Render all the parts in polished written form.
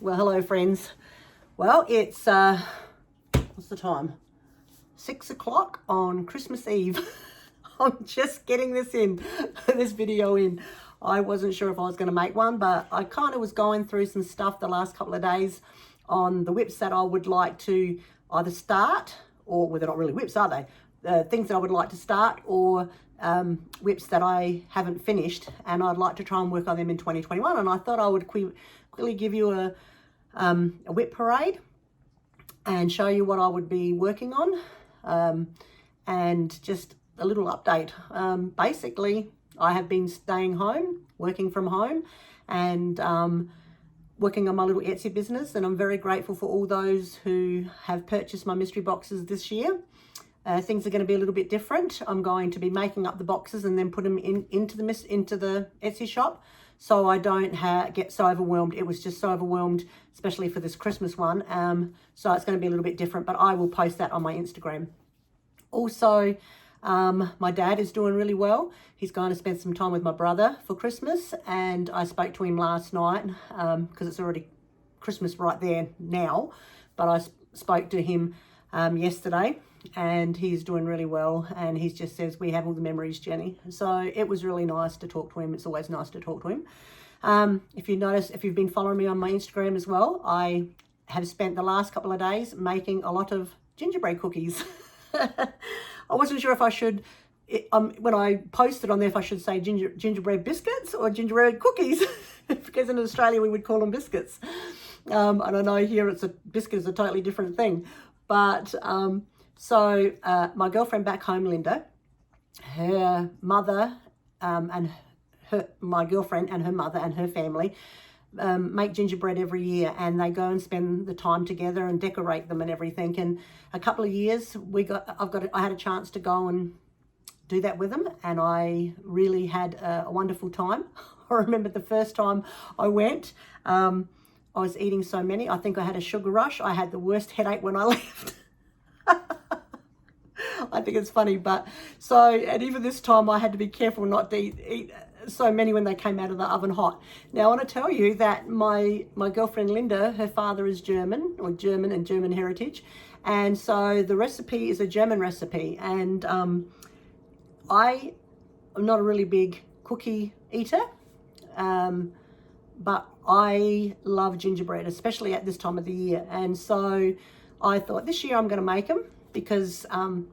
Well, hello friends. Well, it's what's the time? 6 o'clock on Christmas Eve. I'm just getting this video in. I wasn't sure if I was going to make one, but I kind of was going through some stuff the last couple of days on the WIPS that I would like to either start, or well, they're not really WIPS, are they? Things that I would like to start, or WIPS that I haven't finished, and I'd like to try and work on them in 2021. And I thought I would quickly give you a WIP parade and show you what I would be working on, and just a little update. Basically, I have been staying home, working from home, and working on my little Etsy business, and I'm very grateful for all those who have purchased my mystery boxes this year. Things are going to be a little bit different. I'm going to be making up the boxes and then put them into the Etsy shop, so I don't get so overwhelmed. It was just so overwhelmed, especially for this Christmas one. So it's going to be a little bit different, but I will post that on my Instagram. Also, my dad is doing really well. He's going to spend some time with my brother for Christmas, and I spoke to him last night because it's already Christmas right there now, but I spoke to him yesterday, and he's doing really well, and he just says, we have all the memories, Jenny. So it was really nice to talk to him. It's always nice to talk to him. If you notice, if you've been following me on my Instagram as well, I have spent the last couple of days making a lot of gingerbread cookies. I wasn't sure if I should, when I posted on there, if I should say gingerbread biscuits or gingerbread cookies, because in Australia we would call them biscuits. And I know here biscuit is a totally different thing. But so my girlfriend back home, Linda, her mother my girlfriend and her mother and her family make gingerbread every year, and they go and spend the time together and decorate them and everything. And a couple of years I had a chance to go and do that with them, and I really had a wonderful time. I remember the first time I went, I was eating so many. I think I had a sugar rush. I had the worst headache when I left. I think it's funny, but and even this time I had to be careful not to eat so many when they came out of the oven hot. Now I want to tell you that my girlfriend Linda, her father is German and German heritage, and so the recipe is a German recipe, and I am not a really big cookie eater, but I love gingerbread, especially at this time of the year. And so I thought this year I'm going to make them, because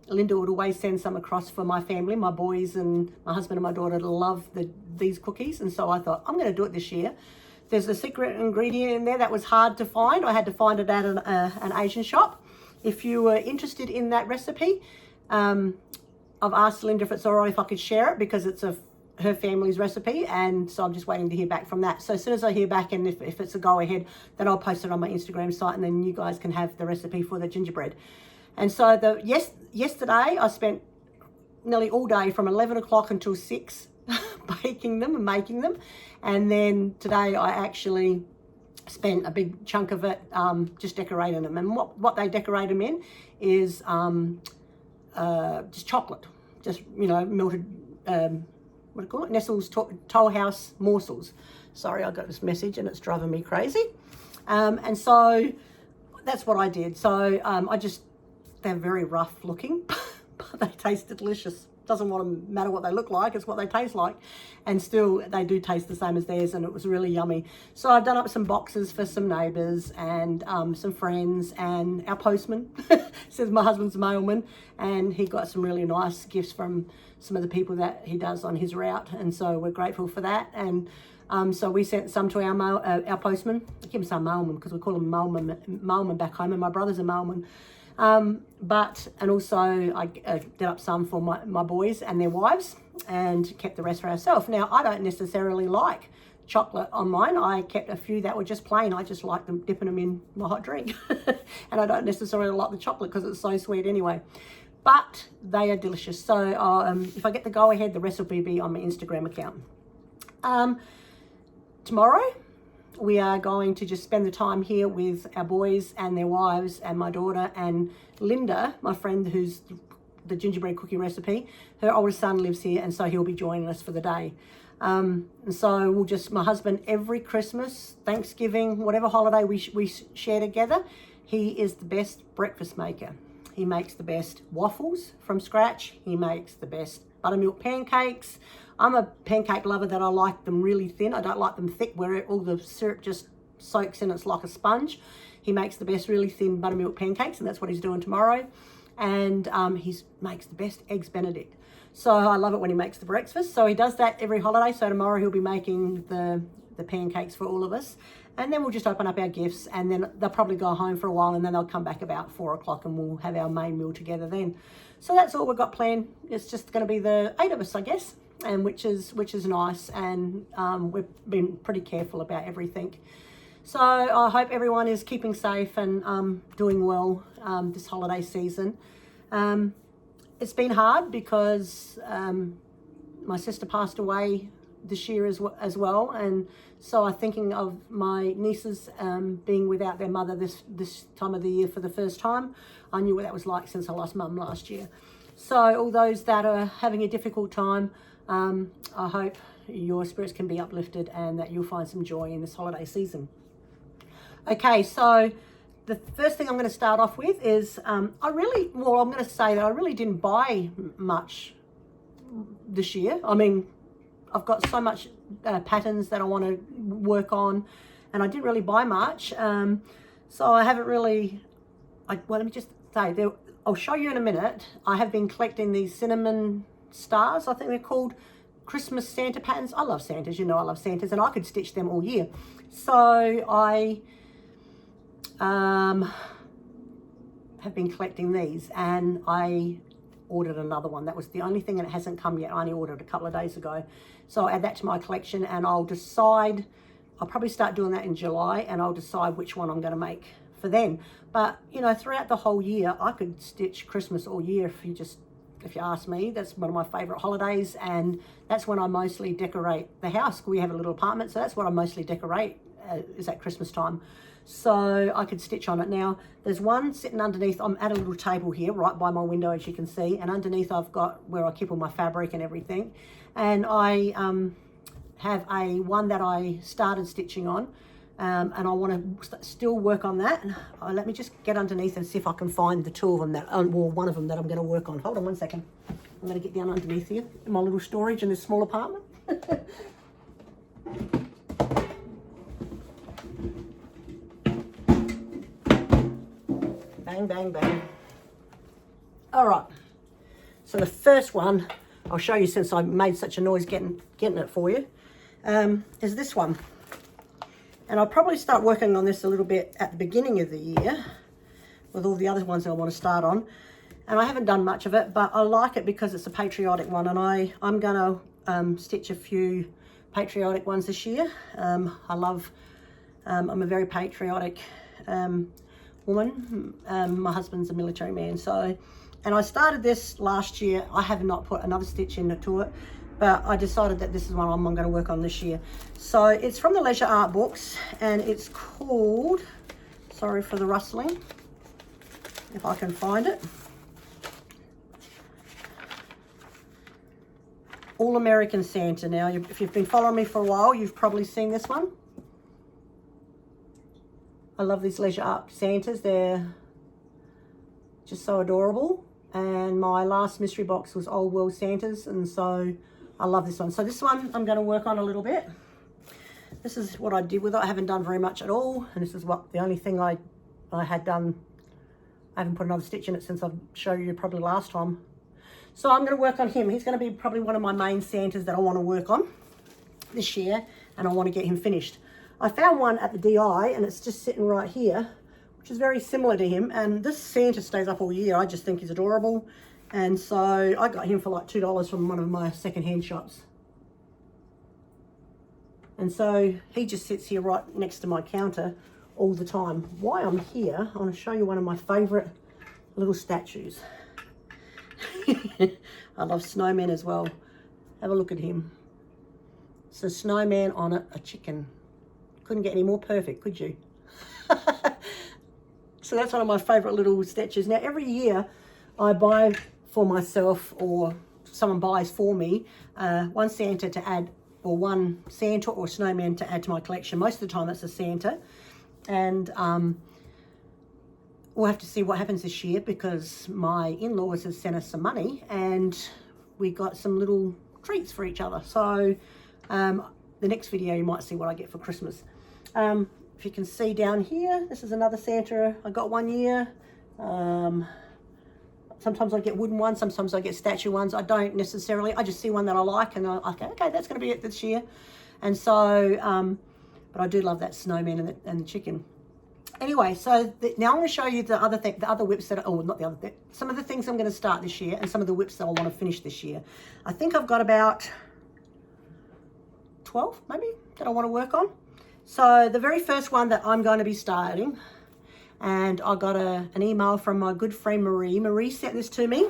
Linda would always send some across for my family. My boys and my husband and my daughter love these cookies, and so I thought I'm going to do it this year. There's a secret ingredient in there that was hard to find. I had to find it at an Asian shop. If you were interested in that recipe, I've asked Linda if it's all right if I could share it, because it's her family's recipe, and so I'm just waiting to hear back from that. So as soon as I hear back, and if it's a go ahead, then I'll post it on my Instagram site, and then you guys can have the recipe for the gingerbread. And so yesterday I spent nearly all day from 11 o'clock until 6 baking them and making them. And then today I actually spent a big chunk of it just decorating them. And what they decorate them in is just chocolate, just, melted, what do you call it? Nestle's Toll House morsels. Sorry, I got this message and it's driving me crazy. And so that's what I did. So they're very rough looking, but they taste delicious. Doesn't want to matter what they look like, it's what they taste like. And still, they do taste the same as theirs, and it was really yummy. So I've done up some boxes for some neighbours and some friends, and our postman, says my husband's a mailman, and he got some really nice gifts from some of the people that he does on his route, and so we're grateful for that. And so we sent some to our postman. I keep saying mailman because we call him mailman back home, and my brother's a mailman. And also I did up some for my boys and their wives, and kept the rest for ourselves. Now, I don't necessarily like chocolate on mine. I kept a few that were just plain. I just like them dipping them in my hot drink. And I don't necessarily like the chocolate because it's so sweet anyway. But they are delicious. So if I get the go ahead, the recipe will be on my Instagram account. Tomorrow, we are going to just spend the time here with our boys and their wives and my daughter and Linda, my friend who's the gingerbread cookie recipe. Her oldest son lives here, and so he'll be joining us for the day. And so we'll just, my husband, every Christmas, Thanksgiving, whatever holiday we share together, he is the best breakfast maker. He makes the best waffles from scratch. He makes the best buttermilk pancakes. I'm a pancake lover that I like them really thin. I don't like them thick where all the syrup just soaks in. It's like a sponge. He makes the best really thin buttermilk pancakes, and that's what he's doing tomorrow. And he makes the best eggs Benedict. So I love it when he makes the breakfast. So he does that every holiday. So tomorrow he'll be making the pancakes for all of us. And then we'll just open up our gifts, and then they'll probably go home for a while, and then they'll come back about 4 o'clock and we'll have our main meal together then. So that's all we've got planned. It's just going to be the 8 of us, I guess, and which is nice. And we've been pretty careful about everything. So I hope everyone is keeping safe and doing well this holiday season. It's been hard because my sister passed away this year as well, and so I'm thinking of my nieces being without their mother this time of the year for the first time. I knew what that was like since I lost mum last year. So all those that are having a difficult time, I hope your spirits can be uplifted and that you'll find some joy in this holiday season. Okay, so the first thing I'm going to start off with is I'm going to say that I really didn't buy much this year. I mean, I've got so much patterns that I want to work on, and I didn't really buy much. So I haven't really, well, let me just say, I'll show you in a minute. I have been collecting these cinnamon stars, I think they're called, Christmas Santa patterns. I love Santas, you know I love Santas, and I could stitch them all year. So I have been collecting these, and I ordered another one. That was the only thing, and it hasn't come yet. I only ordered a couple of days ago. So I'll add that to my collection, and I'll probably start doing that in July, and I'll decide which one I'm going to make for then. But, you know, throughout the whole year, I could stitch Christmas all year if you ask me. That's one of my favorite holidays, and that's when I mostly decorate the house. We have a little apartment, so that's what I mostly decorate is at Christmas time. So I could stitch on it. Now, there's one sitting underneath. I'm at a little table here right by my window, as you can see, and underneath I've got where I keep all my fabric and everything. And I have one that I started stitching on, and I want to still work on that. Let me just get underneath and see if I can find the two of them one of them that I'm going to work on. Hold on one second. I'm going to get down underneath here in my little storage in this small apartment. Bang, bang, bang. All right. So the first one, I'll show you since I made such a noise getting it for you, is this one. And I'll probably start working on this a little bit at the beginning of the year with all the other ones that I want to start on. And I haven't done much of it, but I like it because it's a patriotic one, and I'm going to stitch a few patriotic ones this year. I'm a very patriotic woman. My husband's a military man, and I started this last year. I have not put another stitch into it, but I decided that this is one I'm going to work on this year. So it's from the Leisure Art Books, and it's called, sorry for the rustling, if I can find it, All American Santa. Now, if you've been following me for a while, you've probably seen this one. I love these Leisure Art Santas. They're just so adorable. And my last mystery box was Old World Santas, and so I love this one. So this one I'm going to work on a little bit. This is what I did with it. I haven't done very much at all, and this is the only thing I had done. I haven't put another stitch in it since I showed you probably last time. So I'm going to work on him. He's going to be probably one of my main Santas that I want to work on this year, and I want to get him finished. I found one at the DI, and it's just sitting right here, which is very similar to him. And this Santa stays up all year. I just think he's adorable. And so I got him for like $2 from one of my secondhand shops. And so he just sits here right next to my counter all the time. While I'm here, I want to show you one of my favorite little statues. I love snowmen as well. Have a look at him. It's a snowman on a chicken. Couldn't get any more perfect, could you? So that's one of my favorite little statues. Now, every year I buy for myself, or someone buys for me, one Santa to add or one Santa or snowman to add to my collection. Most of the time it's a Santa. And we'll have to see what happens this year, because my in-laws have sent us some money and we got some little treats for each other. So the next video you might see what I get for Christmas. If you can see down here, this is another Santa I got one year. Sometimes I get wooden ones, sometimes I get statue ones. I don't necessarily, I just see one that I like and I go, okay, that's going to be it this year. And so, but I do love that snowman and the chicken. Anyway, so now I'm going to show you the other WIPs that, oh, not the other thing, some of the things I'm going to start this year and some of the WIPs that I want to finish this year. I think I've got about 12 maybe that I want to work on. So the very first one that I'm going to be starting, and I got an email from my good friend Marie. Marie sent this to me,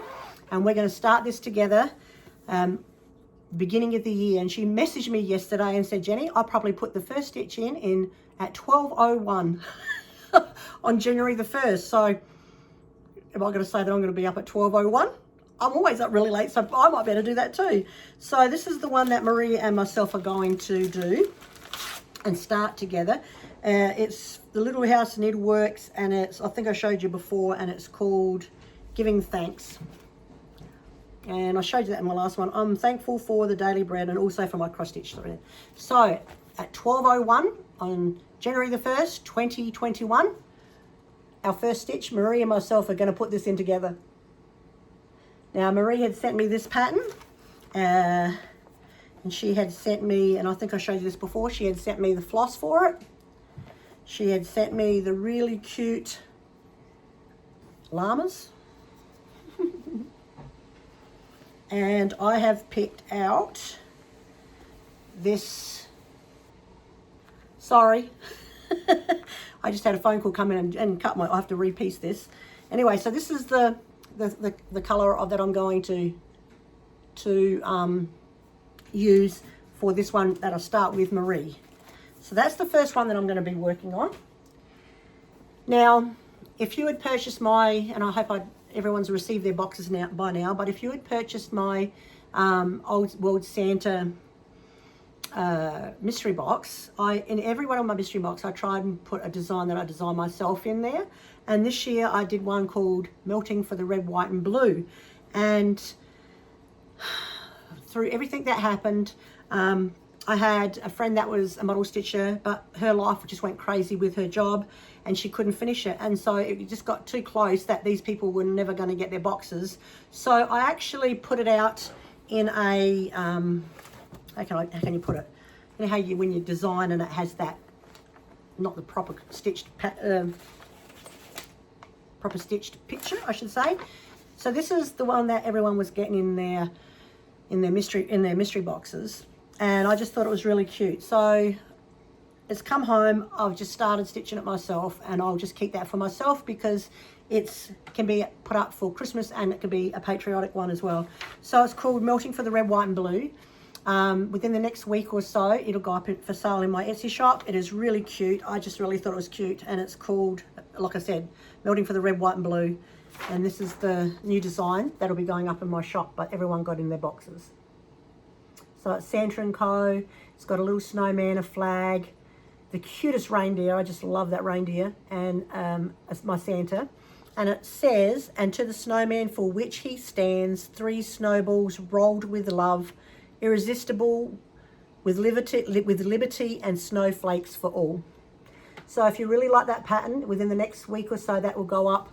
and we're going to start this together beginning of the year. And she messaged me yesterday and said, Jenny, I'll probably put the first stitch in at 12:01 on January the 1st. So am I going to say that I'm going to be up at 12:01? I'm always up really late, so I might better do that too. So this is the one that Marie and myself are going to do and start together. It's the Little House Needleworks, and it's, I think I showed you before, and it's called Giving Thanks. And I showed you that in my last one. I'm thankful for the daily bread and also for my cross stitch thread. So at 12:01 on January the 1st, 2021, our first stitch, Marie and myself are going to put this in together. Now Marie had sent me this pattern, and she had sent me, and I think I showed you this before, she had sent me the floss for it. She had sent me the really cute llamas. And I have picked out this, sorry, I just had a phone call come in and cut I have to repiece this. Anyway, so this is the colour that I'm going to use for this one that I start with Marie. So that's the first one that I'm going to be working on. Now, if you had purchased my, and I hope everyone's received their boxes by now, but if you had purchased my Old World Santa mystery box, in every one of my mystery box I tried and put a design that I designed myself in there. And this year I did one called Melting for the Red, White and Blue. And through everything that happened, I had a friend that was a model stitcher, but her life just went crazy with her job and she couldn't finish it. And so it just got too close that these people were never going to get their boxes. So I actually put it out in a, how can you put it? You know how when you design and it has that, not the proper stitched picture, I should say. So this is the one that everyone was getting in their mystery boxes, and I just thought it was really cute. So it's come home, I've just started stitching it myself, and I'll just keep that for myself because it can be put up for Christmas and it can be a patriotic one as well. So it's called Melting for the Red, White and Blue. Within the next week or so it'll go up for sale in my Etsy shop. It is really cute. I just really thought it was cute, and it's called, like I said, Melting for the Red, White and Blue. And this is the new design that'll be going up in my shop, but everyone got in their boxes. So it's Santa & Co. It's got a little snowman, a flag, the cutest reindeer. I just love that reindeer. And it's my Santa. And it says, and to the snowman for which he stands, 3 snowballs rolled with love, irresistible with liberty and snowflakes for all. So if you really like that pattern, within the next week or so, that will go up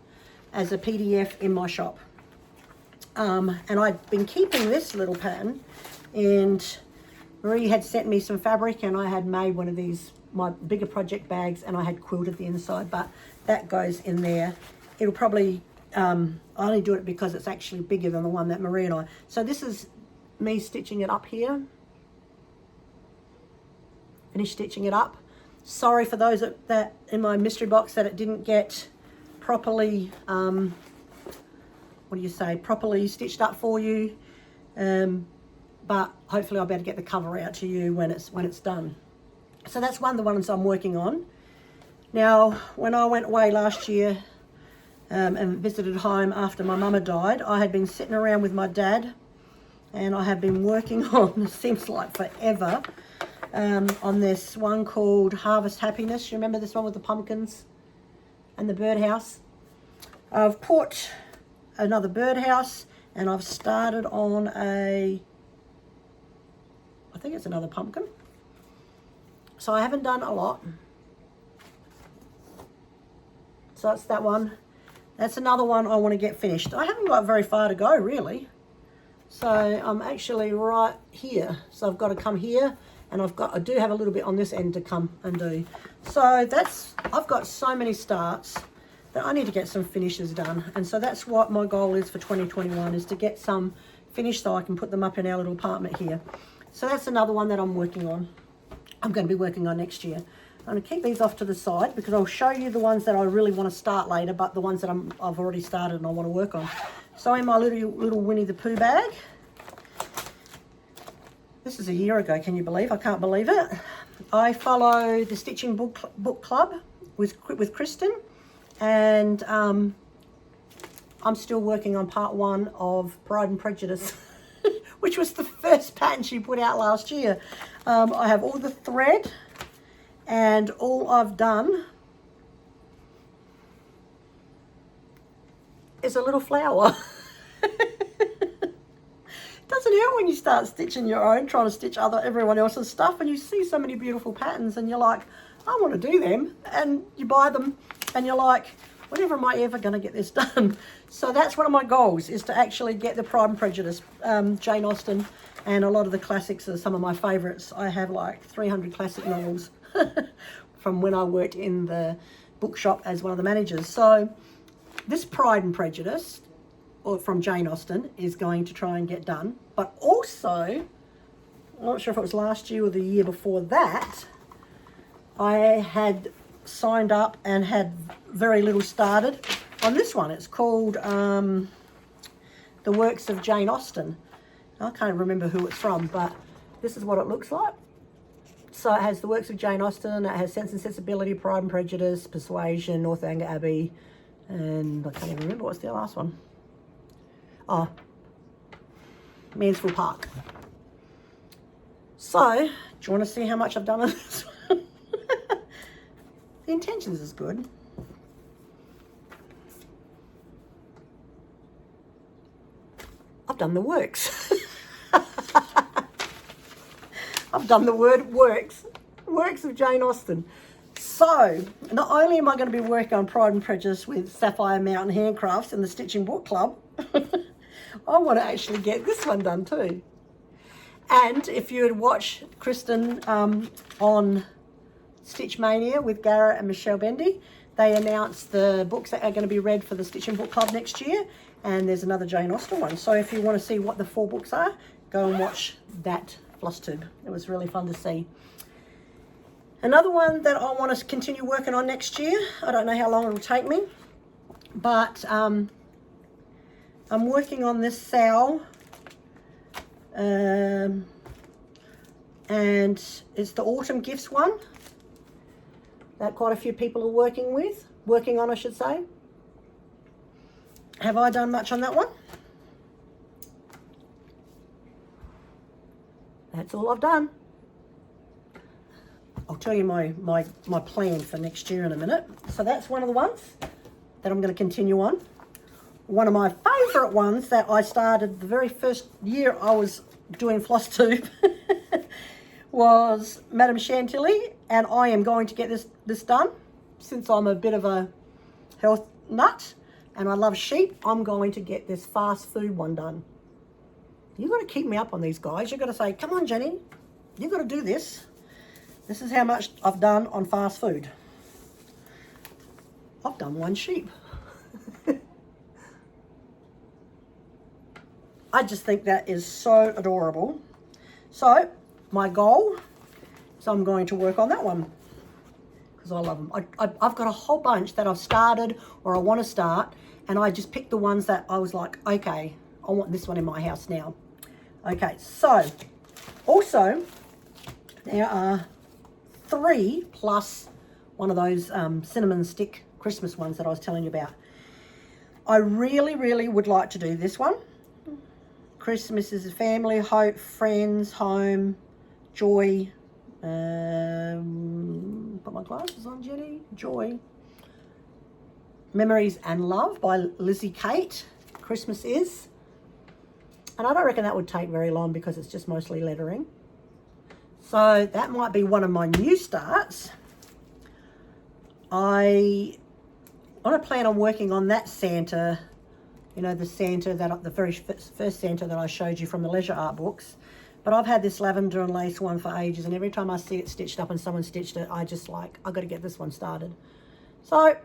as a PDF in my shop. And I've been keeping this little pattern, and Marie had sent me some fabric, and I had made one of these, my bigger project bags, and I had quilted the inside, but that goes in there. It'll probably, I only do it because it's actually bigger than the one that Marie and I, so this is me stitching it up here. Finish stitching it up. Sorry for those that in my mystery box that it didn't get properly, properly stitched up for you. But hopefully I'll be able to get the cover out to you when it's done. So that's one of the ones I'm working on. Now, when I went away last year and visited home after my mama died, I had been sitting around with my dad and I have been working on, it seems like forever, on this one called Harvest Happiness. You remember this one with the pumpkins and the birdhouse? I've put another birdhouse, and I've started on I think it's another pumpkin. So I haven't done a lot. So that's that one. That's another one I want to get finished. I haven't got very far to go, really. So I'm actually right here. So I've got to come here, and I do have a little bit on this end to come and do. So I've got so many starts that I need to get some finishes done. And so that's what my goal is for 2021, is to get some finished so I can put them up in our little apartment here. So that's another one that I'm working on. I'm going to be working on next year. I'm going to keep these off to the side because I'll show you the ones that I really want to start later, but the ones that I've already started and I want to work on. So in my little Winnie the Pooh bag, this is a year ago, can you believe? I can't believe it. I follow the Stitching Book Club with Kristen, and I'm still working on part 1 of Pride and Prejudice, which was the first pattern she put out last year. I have all the thread, and all I've done is a little flower. Doesn't hurt when you start stitching your own, trying to stitch everyone else's stuff, and you see so many beautiful patterns and you're like, I want to do them, and you buy them and you're like, whenever am I ever going to get this done? So that's one of my goals, is to actually get the Pride and Prejudice, Jane Austen, and a lot of the classics are some of my favourites. I have like 300 classic novels from when I worked in the bookshop as one of the managers. So this Pride and Prejudice, or from Jane Austen, is going to try and get done. But also, I'm not sure if it was last year or the year before that, I had signed up and had very little started on this one. It's called The Works of Jane Austen. I can't remember who it's from, but this is what it looks like. So it has The Works of Jane Austen, it has Sense and Sensibility, Pride and Prejudice, Persuasion, Northanger Abbey, and I can't even remember what's the last one. Oh, Mansfield Park. So, do you want to see how much I've done on this one? The intentions is good. I've done the works. I've done the word works. Works of Jane Austen. So, not only am I going to be working on Pride and Prejudice with Sapphire Mountain Handcrafts and the Stitching Book Club, I want to actually get this one done too. And if you would watch Kristen on Stitch Mania with Garrett and Michelle Bendy, they announced the books that are going to be read for the Stitching Book Club next year, and there's another Jane Austen one. So if you want to see what the 4 books are, go and watch that Flosstube. It was really fun to see. Another one that I want to continue working on next year, I don't know how long it will take me, but I'm working on this Sal, and it's the Autumn Gifts one that quite a few people are working on, I should say. Have I done much on that one? That's all I've done. I'll tell you my plan for next year in a minute. So that's one of the ones that I'm going to continue on. One of my favourite ones that I started the very first year I was doing Flosstube was Madame Chantilly, and I am going to get this done. Since I'm a bit of a health nut and I love sheep, I'm going to get this fast food one done. You've got to keep me up on these guys. You've got to say, come on, Jenny, you've got to do this. This is how much I've done on fast food. I've done 1 sheep. I just think that is so adorable. So my goal is I'm going to work on that one because I love them. I've got a whole bunch that I've started or I want to start, and I just picked the ones that I was like, okay, I want this one in my house now. Okay, so also there are 3 plus one of those cinnamon stick Christmas ones that I was telling you about. I really, really would like to do this one, Christmas is family, hope, friends, home, joy. Put my glasses on, Jenny. Joy. Memories and Love by Lizzie Kate. Christmas is. And I don't reckon that would take very long because it's just mostly lettering. So that might be one of my new starts. I want to plan on working on that Santa, you know, the Santa that the very first Santa that I showed you from the leisure art books. But I've had this lavender and lace one for ages, and every time I see it stitched up and someone stitched it, I just like, I've got to get this one started. So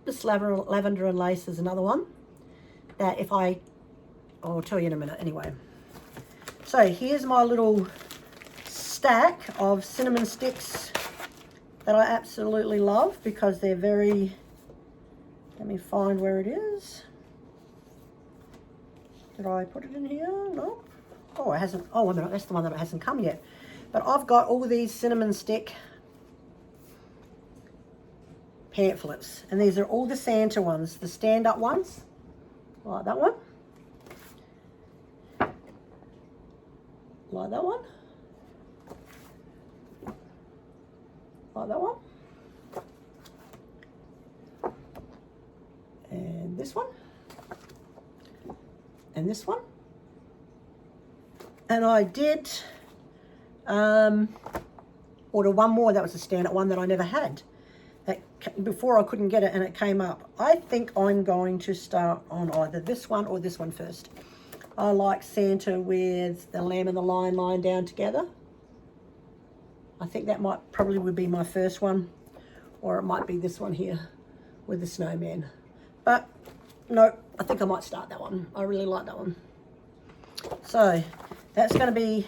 this lavender and lace is another one that if I'll tell you in a minute anyway. So here's my little stack of cinnamon sticks that I absolutely love because they're very, let me find where it is. Did I put it in here? No. Oh, it hasn't. Oh, wait a minute. That's the one that hasn't come yet. But I've got all these cinnamon stick pamphlets. And these are all the Santa ones. The stand-up ones. Like that one. Like that one. Like that one. And this one. And this one. And I did order one more. That was a stand-up one that I never had. That before I couldn't get it and it came up. I think I'm going to start on either this one or this one first. I like Santa with the lamb and the lion lying down together. I think that probably would be my first one, or it might be this one here with the snowman. But no, I think I might start that one. I really like that one. So that's going to be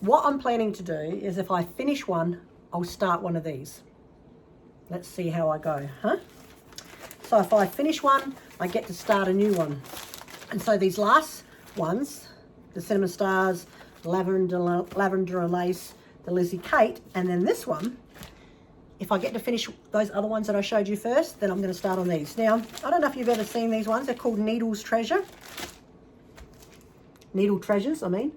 what I'm planning to do. Is if I finish one, I'll start one of these. Let's see how I go, huh? So if I finish one, I get to start a new one. And so these last ones, the cinnamon stars, lavender and lace, the Lizzie Kate, and then this one, if I get to finish those other ones that I showed you first, then I'm going to start on these. Now, I don't know if you've ever seen these ones. They're called Needles Treasure. Needle Treasures, I mean.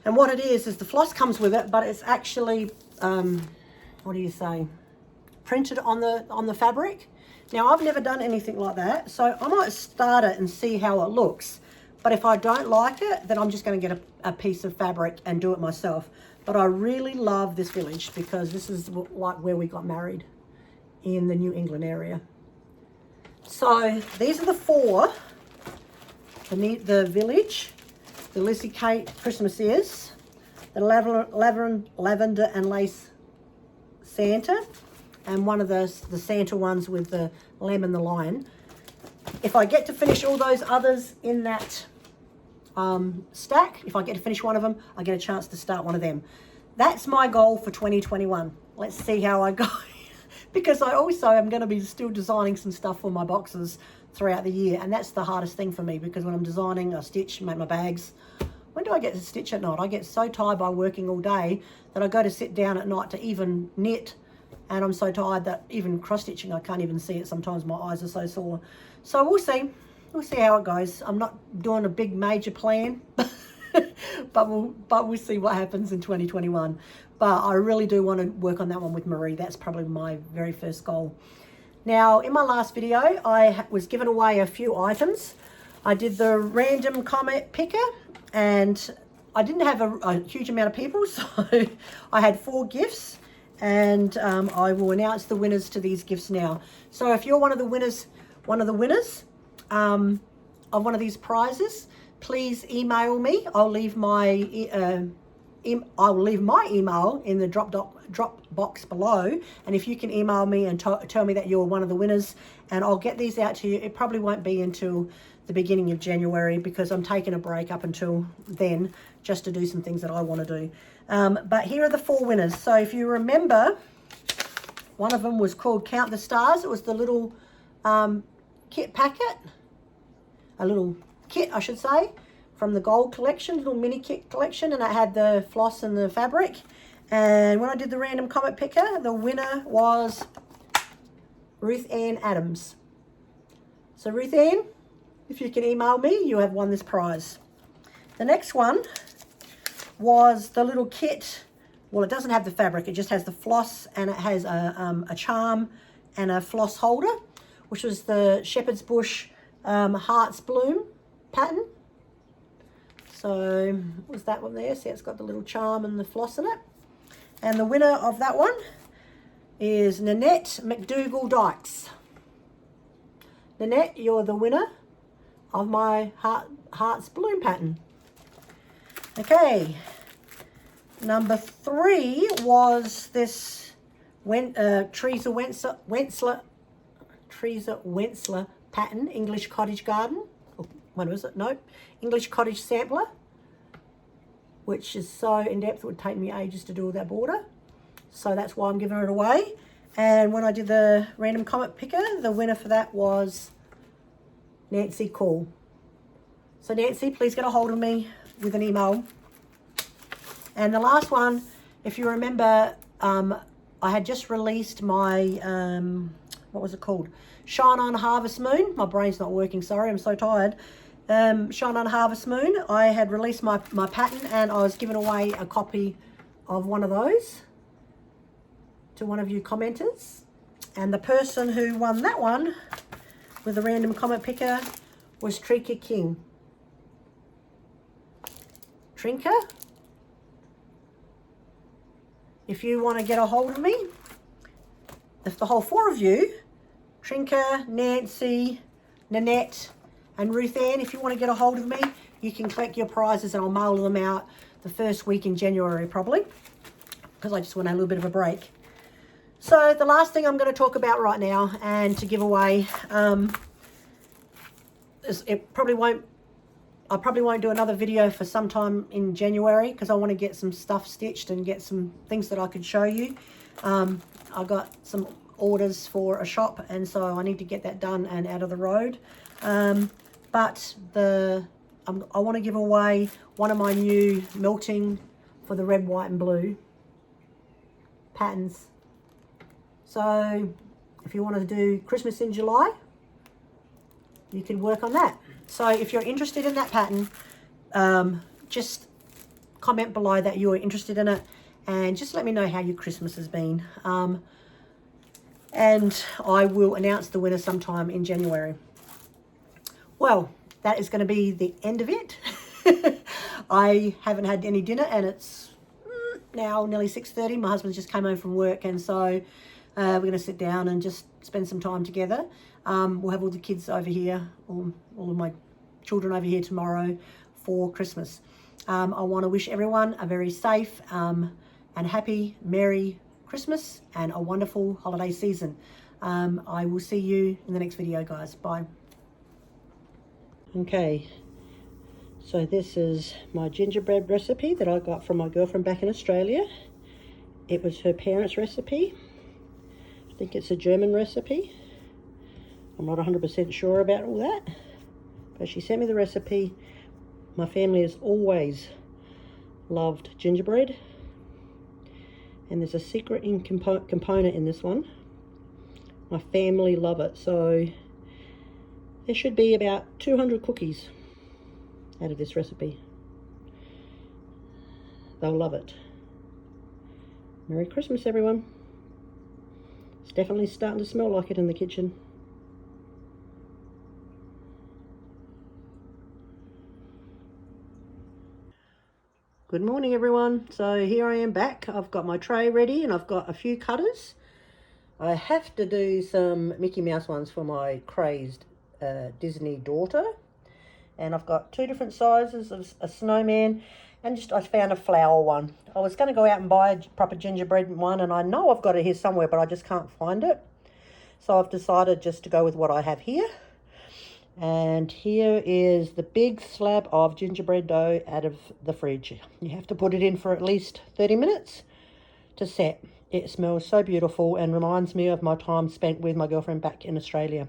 And what it is the floss comes with it, but it's actually, what do you say, printed on the fabric. Now, I've never done anything like that, so I might start it and see how it looks. But if I don't like it, then I'm just going to get a piece of fabric and do it myself. But I really love this village because this is like where we got married in the New England area. So these are the four. The village, the Lizzie Kate Christmas is, the lavender and lace Santa, and one of the Santa ones with the lamb and the lion. If I get to finish all those others in that stack, if I get to finish one of them, I get a chance to start one of them. That's my goal for 2021. Let's see how I go. Because I also am going to be still designing some stuff for my boxes throughout the year. And that's the hardest thing for me because when I'm designing, I stitch, make my bags. When do I get to stitch at night? I get so tired by working all day that I go to sit down at night to even knit. And I'm so tired that even cross-stitching, I can't even see it. Sometimes my eyes are so sore. So we'll see. We'll see how it goes. I'm not doing a big major plan, but we'll see what happens in 2021. But I really do want to work on that one with Marie. That's probably my very first goal. Now, in my last video, I was given away a few items. I did the random comment picker, and I didn't have a huge amount of people, so I had 4 gifts, and I will announce the winners to these gifts now. So if you're one of the winners of one of these prizes, please email me. I'll leave my email in the drop box below, and if you can email me and tell me that you're one of the winners, and I'll get these out to you. It probably won't be until the beginning of January because I'm taking a break up until then just to do some things that I want to do. But here are the 4 winners. So if you remember, one of them was called Count the Stars. It was the little kit packet, a little kit I should say, from the gold collection, little mini kit collection, and it had the floss and the fabric. And when I did the random comment picker, the winner was Ruth Ann Adams. So Ruth Ann, if you can email me, you have won this prize. The next one was the little kit. Well, it doesn't have the fabric, it just has the floss, and it has a charm and a floss holder, which was the Shepherd's Bush Hearts Bloom pattern. So was that one there? See, it's got the little charm and the floss in it. And the winner of that one is Nanette McDougall Dykes. Nanette, you're the winner of my Hearts Bloom pattern. Okay, number 3 was this Teresa Wentzler pattern, English Cottage Garden. When was it? Nope. English Cottage Sampler, which is so in-depth it would take me ages to do all that border. So that's why I'm giving it away. And when I did the random comment picker, the winner for that was Nancy Call. So Nancy, please get a hold of me with an email. And the last one, if you remember, I had just released my, what was it called? Shine on Harvest Moon. My brain's not working, sorry, I'm so tired. Shine on Harvest Moon. I had released my pattern, and I was giving away a copy of one of those to one of you commenters. And the person who won that one with a random comment picker was Trinka King. Trinka, if you want to get a hold of me, if the whole 4 of you, Trinka, Nancy, Nanette, and Ruth Ann, if you want to get a hold of me, you can collect your prizes and I'll mail them out the first week in January probably, because I just want a little bit of a break. So the last thing I'm going to talk about right now and to give away, I probably won't do another video for some time in January, because I want to get some stuff stitched and get some things that I could show you. I got some orders for a shop, and so I need to get that done and out of the road. But I want to give away one of my new melting for the red, white and blue patterns. So if you want to do Christmas in July, you can work on that. So if you're interested in that pattern, just comment below that you're interested in it, and just let me know how your Christmas has been. And I will announce the winner sometime in January. Well, that is going to be the end of it. I haven't had any dinner, and it's now nearly 6:30. My husband just came home from work, and so we're going to sit down and just spend some time together. We'll have all the kids over here, all of my children over here tomorrow for Christmas. I want to wish everyone a very safe and happy, Merry Christmas and a wonderful holiday season. I will see you in the next video, guys. Bye. Okay, so this is my gingerbread recipe that I got from my girlfriend back in Australia. It was her parents' recipe. I think it's a German recipe. I'm not 100% sure about all that, but she sent me the recipe. My family has always loved gingerbread, and there's a secret component in this one. My family love it, so there should be about 200 cookies out of this recipe. They'll love it. Merry Christmas, everyone. It's definitely starting to smell like it in the kitchen. Good morning, everyone. So here I am back. I've got my tray ready and I've got a few cutters. I have to do some Mickey Mouse ones for my crazed Disney daughter. And I've got 2 different sizes of a snowman, and just I found a flower one. I was going to go out and buy a proper gingerbread one, and I know I've got it here somewhere, but I just can't find it. So I've decided just to go with what I have here. And here is the big slab of gingerbread dough out of the fridge. You have to put it in for at least 30 minutes to set. It smells so beautiful and reminds me of my time spent with my girlfriend back in Australia.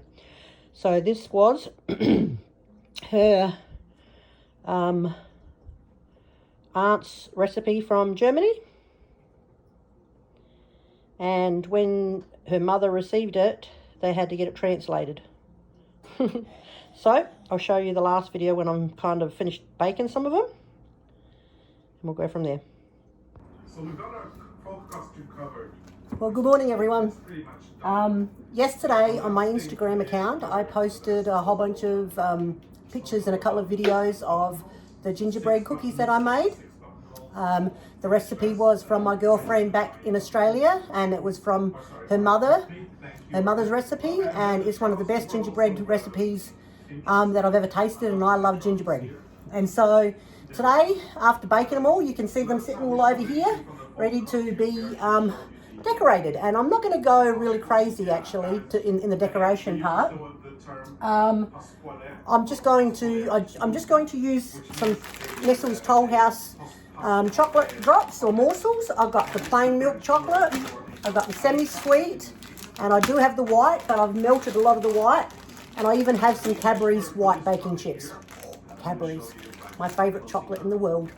So this was her aunt's recipe from Germany. And when her mother received it, they had to get it translated. So I'll show you the last video when I'm kind of finished baking some of them. And we'll go from there. So we've got our folk costume covered. Well, good morning, everyone. Yesterday on my Instagram account, I posted a whole bunch of pictures and a couple of videos of the gingerbread cookies that I made. The recipe was from my girlfriend back in Australia, and it was from her mother's recipe, and it's one of the best gingerbread recipes that I've ever tasted, and I love gingerbread. And so today, after baking them all, you can see them sitting all over here, ready to be decorated. And I'm not going to go really crazy actually in the decoration part. I'm just going to use some Nestle's Toll House chocolate drops or morsels. I've got the plain milk chocolate, I've got the semi-sweet, and I do have the white, but I've melted a lot of the white, and I even have some Cadbury's white baking chips. Cadbury's, my favourite chocolate in the world.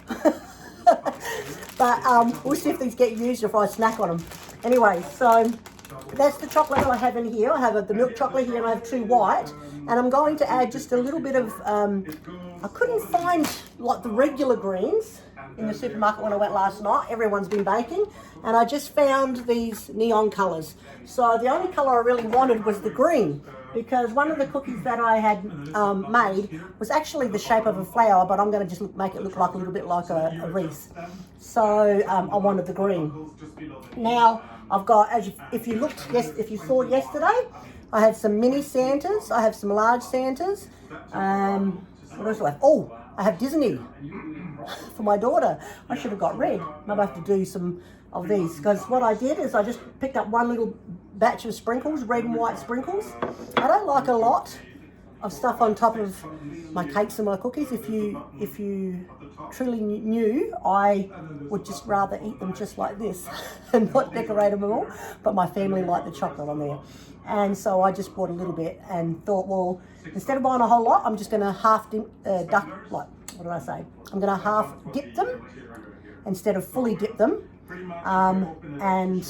But we'll see if these get used or if I snack on them. Anyway, so that's the chocolate that I have in here. I have the milk chocolate here and I have 2 white. And I'm going to add just a little bit of, I couldn't find like the regular greens in the supermarket when I went last night. Everyone's been baking. And I just found these neon colours. So the only colour I really wanted was the green, because one of the cookies that I had made was actually the shape of a flower, but I'm going to just make it look like a little bit like a wreath. So I wanted the green. Now I've got, if you saw yesterday, I had some mini Santas. I have some large Santas. What else do I have? Oh, I have Disney for my daughter. I should have got red. Maybe I have to do some of these, because what I did is I just picked up one little batch of sprinkles, red and white sprinkles. I don't like a lot of stuff on top of my cakes and my cookies. If you truly knew, I would just rather eat them just like this and not decorate them at all. But my family liked the chocolate on there, and so I just bought a little bit and thought, well, instead of buying a whole lot, I'm just going to half dip them instead of fully dip them, and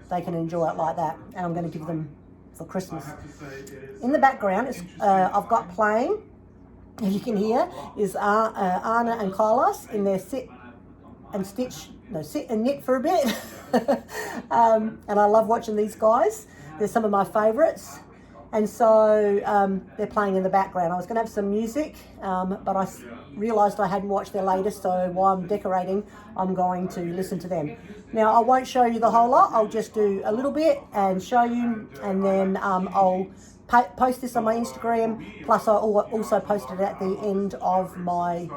they can enjoy it like that. And I'm going to give them for Christmas. In the background, I've got playing, as you can hear, is Anna and Carlos in their sit and knit for a bit. And I love watching these guys. They're some of my favourites. And so they're playing in the background. I was going to have some music, but I realised I hadn't watched their latest, so while I'm decorating, I'm going to listen to them. Now, I won't show you the whole lot. I'll just do a little bit and show you, and then I'll post this on my Instagram, plus I also posted it at the end of my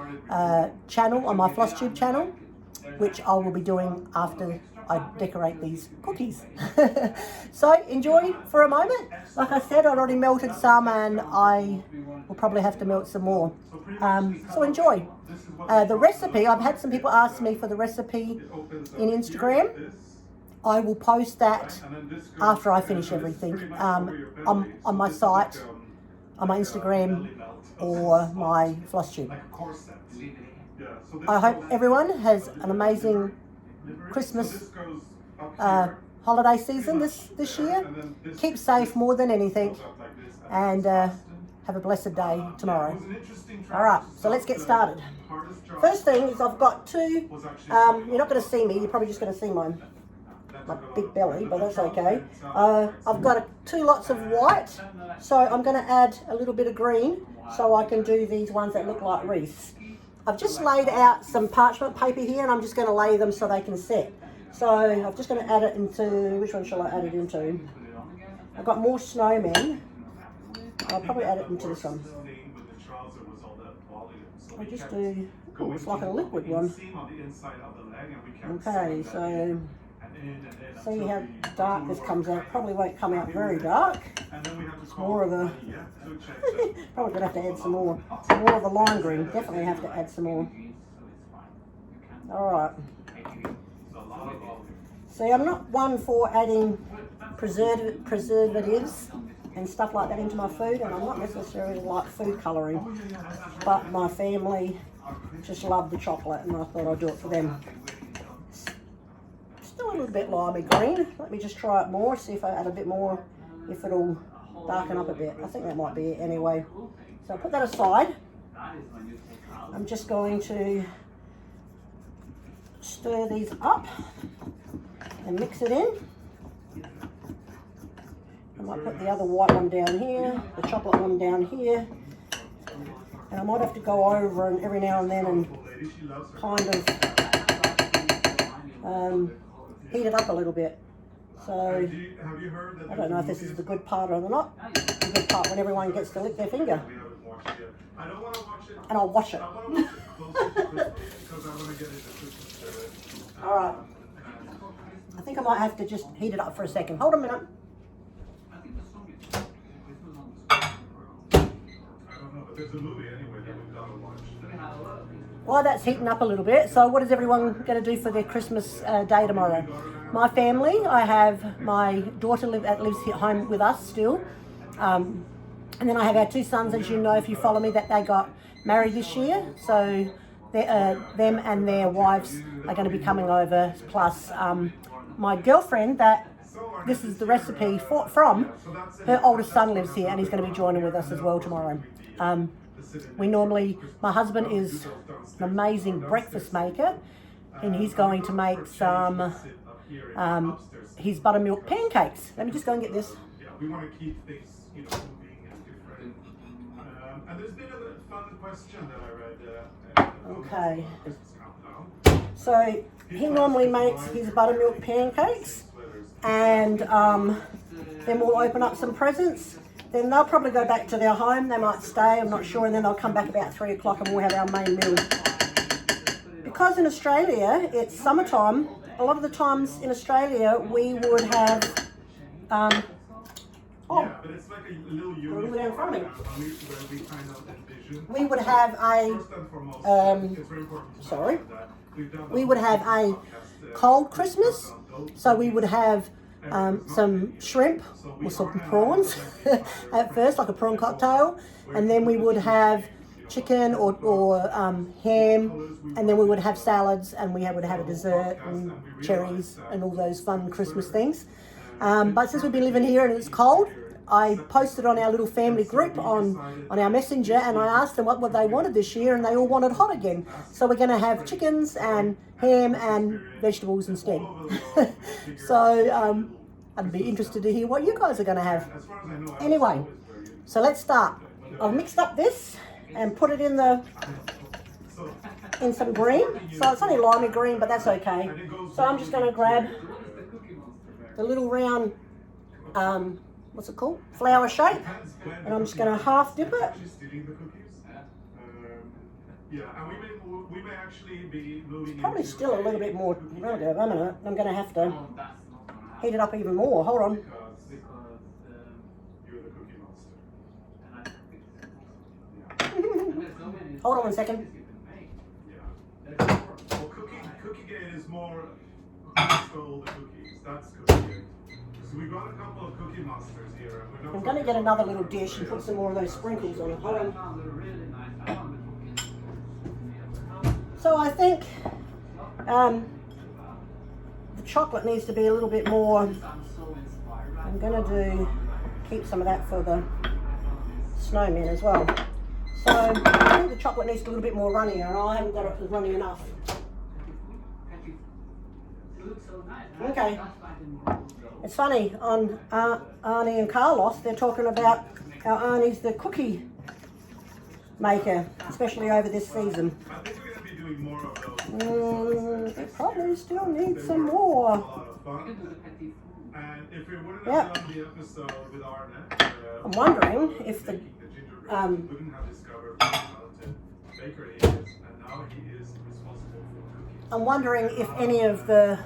channel, on my Flosstube channel, which I will be doing after I decorate these cookies. So enjoy for a moment. Like I said, I'd already melted some, and I will probably have to melt some more. So enjoy. The recipe, I've had some people ask me for the recipe in Instagram. I will post that after I finish everything on my site, on my Instagram or my Flosstube. I hope everyone has an amazing Christmas holiday season this year. Keep safe more than anything, and have a blessed day tomorrow. All right, so let's get started. First thing is I've got 2, you're not going to see me, you're probably just going to see my big belly, but that's okay. I've got 2 lots of white, so I'm going to add a little bit of green so I can do these ones that look like wreaths. I've just laid out some parchment paper here, and I'm just going to lay them so they can set. So I'm just going to add it into, which one shall I add it into? I've got more snowmen. I'll probably add it into this one. I'll just do, oh, it's like a liquid one. Okay, so see how dark this comes out. Probably won't come out very dark. It's more of a, probably gonna have to add some more. More of a lime green, definitely have to add some more. All right. See, I'm not one for adding preservatives and stuff like that into my food, and I'm not necessarily like food colouring, but my family just love the chocolate, and I thought I'd do it for them. Still a little bit limey green. Let me just try it more, see if I add a bit more, if it'll darken up a bit. I think that might be it anyway. So I'll put that aside. I'm just going to stir these up and mix it in. I might put the other white one down here, the chocolate one down here. And I might have to go over and every now and then and kind of heat it up a little bit. So I don't know if this is the good part or not. The good part when everyone gets to lick their finger. And I'll wash it. All right. I think I might have to just heat it up for a second. Hold a minute. There's a movie anyway that we've got to watch. While that's heating up a little bit, so what is everyone going to do for their Christmas day tomorrow? My family, I have my daughter lives here home with us still. And then I have our two sons, as you know, if you follow me, that they got married this year. So them and their wives are going to be coming over. Plus my girlfriend, that this is the recipe from, her oldest son lives here and he's going to be joining with us as well tomorrow. My husband is an amazing breakfast maker and he's going to make some his buttermilk pancakes. Let me just go and get this. Yeah, we want to keep things, moving and different. And there's been a fun question that I read. Okay. So he normally makes his buttermilk pancakes and then we'll open up some presents. Then they'll probably go back to their home. They might stay, I'm not sure, and then they'll come back about 3 o'clock and we'll have our main meal. Because in Australia, it's summertime, a lot of the times in Australia, we would have, yeah, but it's like a little look down in front of me. where we kind of envision. We would have a, First and foremost, it's very important to sorry, that we've done we would have a cold Christmas, so we would have some shrimp or some prawns at first, like a prawn cocktail, and then we would have chicken or ham, and then we would have salads, and we would have a dessert and cherries and all those fun Christmas things. But since we've been living here and it's cold, I posted on our little family group on our messenger and I asked them what they wanted this year and they all wanted hot again. So we're going to have chickens and ham and vegetables instead. So I'd be interested to hear what you guys are going to have. Anyway, so let's start. I've mixed up this and put it in some green. So it's only limey green, but that's okay. So I'm just going to grab the little round what's it called? Flower shape. And I'm just going to half dip it. It's probably still a little bit more. Wait a minute. I'm going to have to heat it up even more. Hold on. Hold on 1 second. Well, cookie game is more who stole the cookies. That's cookie game. So we've got a couple of cookie monsters here. And I'm going to get another little dish and put some more of those sprinkles on it. Hold on. So I think the chocolate needs to be a little bit more. I'm going to keep some of that for the snowman as well. So I think the chocolate needs a little bit more runnier, and I haven't got it runny enough. Okay. It's funny, on Arnie and Carlos, they're talking about how Arnie's the cookie maker, especially over this season. I think we're going to be doing more of those. It probably still needs some more. And if we wouldn't have done the episode with Arne, I'm wondering if the wouldn't have discovered what a talented baker he is, and now he is responsible for cooking. I'm wondering if any of the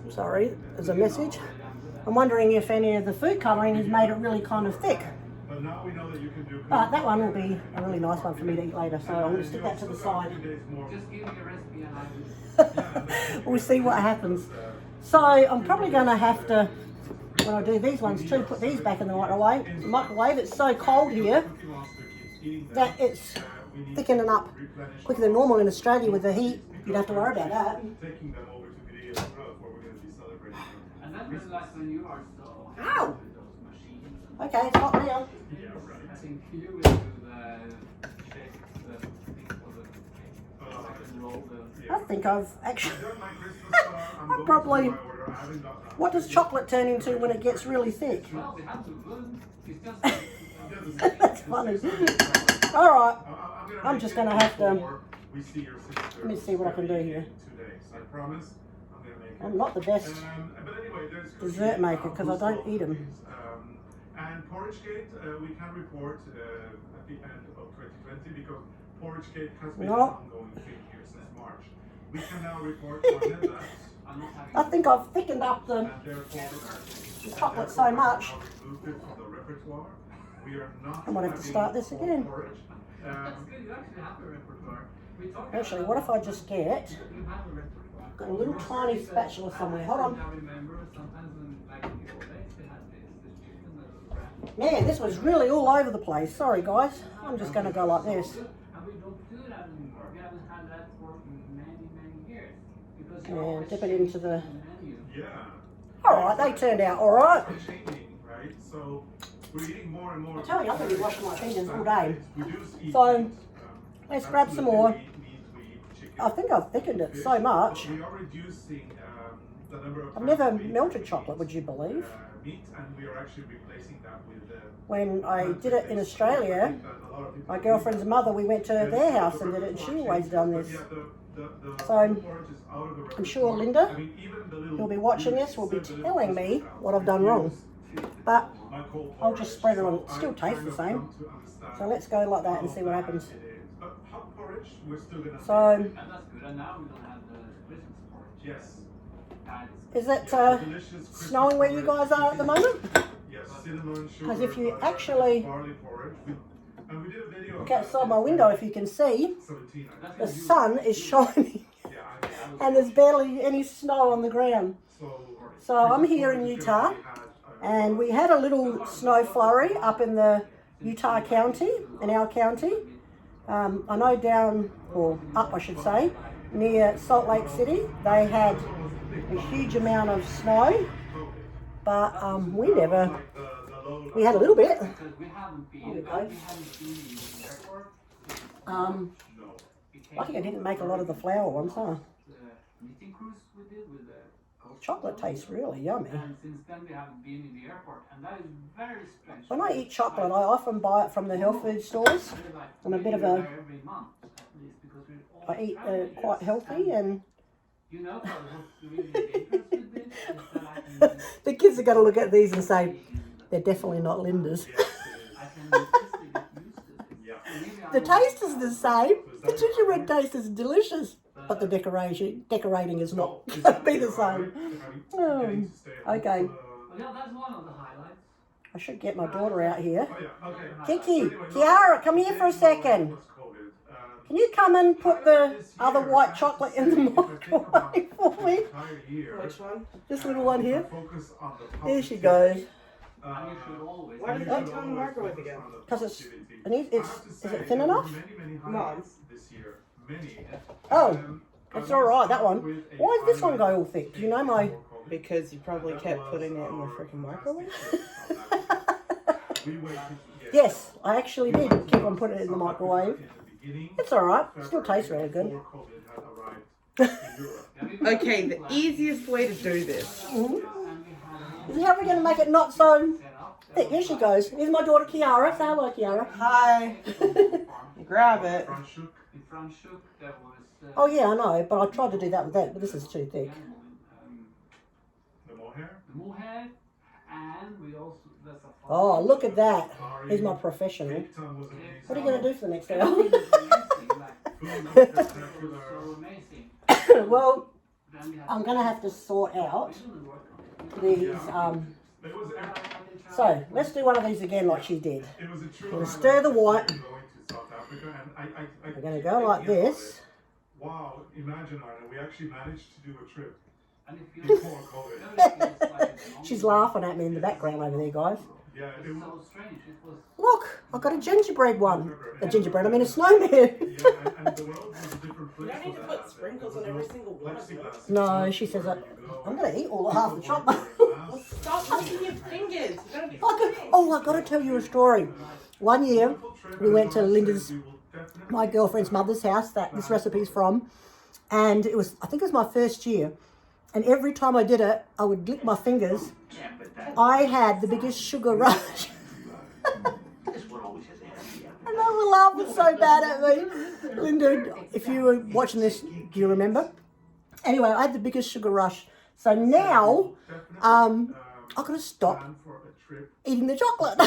sorry, there's a message. I'm wondering if any of the food colouring has made it really kind of thick. But now we know that you can do. But that one will be a really nice one for me to eat later, so I'm going to stick that to the side. We'll see what happens. So I'm probably going to have to, when I do these ones too, put these back in the microwave. It's so cold here that it's thickening up quicker than normal. In Australia with the heat, you don't have to worry about that. Ow! Okay, it's hot now. Yeah, right. I think you will do the shake the thing for the cake. Like and roll the. I think I've actually. I've done my Christmas star. I'm going probably- to do my order. I haven't got that. What does chocolate turn into when it gets really thick? Well, we have to run. It's just. That's funny. All right. I'm make just it gonna have to- before we see your sister Let me see what I can do here. in 2 days. I promise. I'm gonna make it. I'm not the best But anyway, there's dessert maker because I don't eat them. And porridge cake, we can report at the end of 2020 because porridge cake has been No. an ongoing thing here since March. We can now report on that. I'm not having. I think I've thickened up the And therefore, chocolate so much. removed it from the repertoire. We are not. I might have to having start this more again. porridge. That's good. You actually have a repertoire. We talked Actually, about what if I just get you have a repertoire. got a little tiny spatula somewhere? Hold on. I remember sometimes when back in the old days they had this chicken that was wrapped. Man, this was really all over the place. Sorry, guys. I'm just going to go like this. And we don't do that anymore. We haven't had that for many, many years. Because Yeah, you're always dip it into the- menu. Yeah. All right, they turned out all right. It's changing, right? So we're eating more and more. I tell you, I'm gonna be washing my fingers all day. We do eat So, meat, let's grab some more. we eat meat, we eat chicken, I think I've thickened it so fish, much. but we are reducing the number of I've times never we eat melted chocolate, would you believe? meat, and we are actually replacing that with When I did it in Australia, my girlfriend's mother, we went to their house and did it, and she always done this. So, I'm sure Linda, who'll be watching this, will be telling me what I've done wrong. But I'll just spread it on. It still tastes the same. So let's go like that and see what happens. So, And that's good. And now we don't have the Christmas porridge. Yes. is it snowing where you guys are at the moment? Yes, cinnamon, sugar, Because if you butter, actually barley porridge. And we did a video look outside my window, if you can see, 17, I think. the sun is shining Yeah, and there's barely any snow on the ground. So I'm here in Utah, and we had a little snow flurry up in the Utah County, in our county. I know down, or up I should say, near Salt Lake City, they had a huge amount of snow, but we had a little bit. Because we haven't been, There we go. we haven't been in the airport. I think I didn't make a lot of the flour ones, huh? The meeting cruise we did with the Chocolate tastes really yummy. And since then we haven't been in the airport, and that is very strange. When I eat chocolate, I often buy it from the health food stores. I'm a bit of a- every month at least because we're all I eat traveling. quite healthy, and You know what's really dangerous with this is that I can the kids are going to look at these and say, they're definitely not Linda's. I can easily get used to this. Yeah. So maybe I The will- taste is the same. The gingerbread taste is delicious, but the decorating is not going to be the same. Okay. Well, yeah, that's one of the highlights. I should get my daughter out here. Oh, yeah, okay. Kiki, Anyway, Kiara, come here for a second. Can you come and put the other white chocolate in the microwave for me? Which one? This little one here. Focus on the Here she goes. And you should always. Why did Oh. you turn the microwave again? Because is it thin enough? Mom. Oh, it's all right, that one. Why does this one go all thick? Do you know my... Because you probably kept putting it in the freaking microwave. Yes, I actually did keep on putting it in the microwave. It's all right. Still tastes really good. Okay, the easiest way to do this. Is it how we're going to make it not so thick? Here she goes. Here's my daughter Kiara. Say hello, Kiara. Hi. Grab it. In Franschhoek, there was. Oh yeah, I know, but I tried to do that with that, but this is too thick. The mohair? The mohair, and we also. That's a Oh, look at that. He's my professional. What are you going to do for the next hour? So amazing. Well, Then we had I'm going to have to sort out these. So, let's do one of these again like she did. We're going to stir the white. We're going to go like this. Wow, imagine, Arna, we actually managed to do a trip and it feels, before COVID. it feels like She's laughing at me in the background over there, guys. Yeah, it was. so strange. It was. Look, I've got a gingerbread one. A gingerbread, I mean a snowman. Yeah, and the world was a different place. You don't need to put sprinkles on every single one of them. No, she says, I'm going to eat all half the chocolate. Well, Stop licking your fingers. You gotta be I got to tell you a story. One year, we went to Linda's, my girlfriend's mother's house that this recipe's from, and I think it was my first year, and every time I did it, I would lick my fingers. I had the biggest sugar rush. And they were laughing so bad at me. Linda, if you were watching this, do you remember? Anyway, I had the biggest sugar rush. So now, I've got to stop eating the chocolate.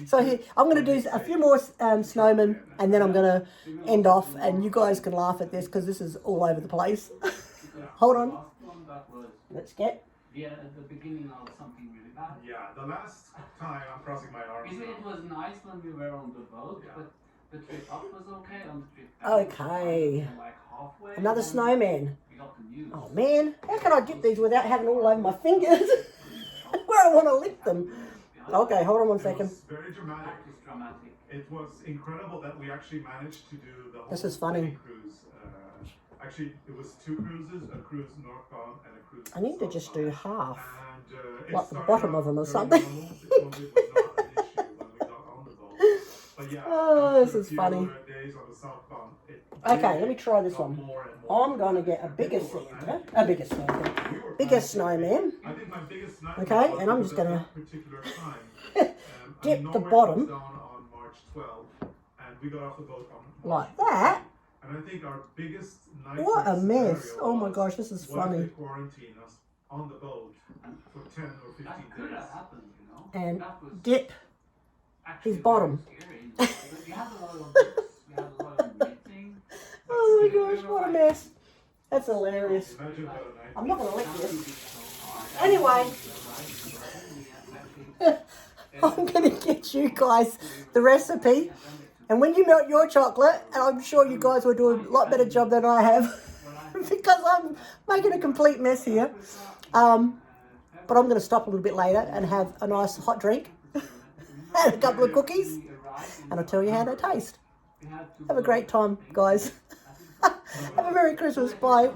So here, I'm going to do a few more snowmen, and then I'm going to end off, and you guys can laugh at this because this is all over the place. Hold on. Let's get. Yeah, at the beginning of something really bad. Yeah, the last time I'm crossing my arms. It was nice when we were on the boat, but the trip up was okay. On the trip back, Okay. like halfway. Another snowman. We got the news. Oh man, how can I get these without having all over my fingers? Where I want to lick them. Okay, hold on one second. It was very dramatic. It was dramatic. It was incredible that we actually managed to do the whole This is funny. cruise. Actually, it was 2 cruises, a cruise northbound and a cruise I need to just do half. And, it Like the started bottom out of them or very something. normal. It was not an issue when we got on the boat. But yeah, Oh, this after a is few funny. days on the southbound, it Okay, let me try this got one. more and more. I'm going to get a bigger Santa. A bigger Santa. We were Biggest planning- snowman. I think my biggest nightmare Okay, was and I'm because just at gonna that particular time, dip the Norway bottom. was down on March 12th, and we got off the boat on Like that. And I think our biggest nightmare What a mess. scenario Oh my was, gosh, this is what if funny. they quarantine us on the boat for 10 or 15 That could days? have happened, you know. And That was dip actually his bottom. very scary. But we had a lot of books, we had a lot of meetings. Oh my gosh, what a mess. That's hilarious. Imagine what a nightmare. I'm not going to lick this. Anyway, I'm going to get you guys the recipe. And when you melt your chocolate, and I'm sure you guys will do a lot better job than I have, because I'm making a complete mess here. But I'm going to stop a little bit later and have a nice hot drink and a couple of cookies, and I'll tell you how they taste. Have a great time, guys. Have a Merry Christmas. Bye.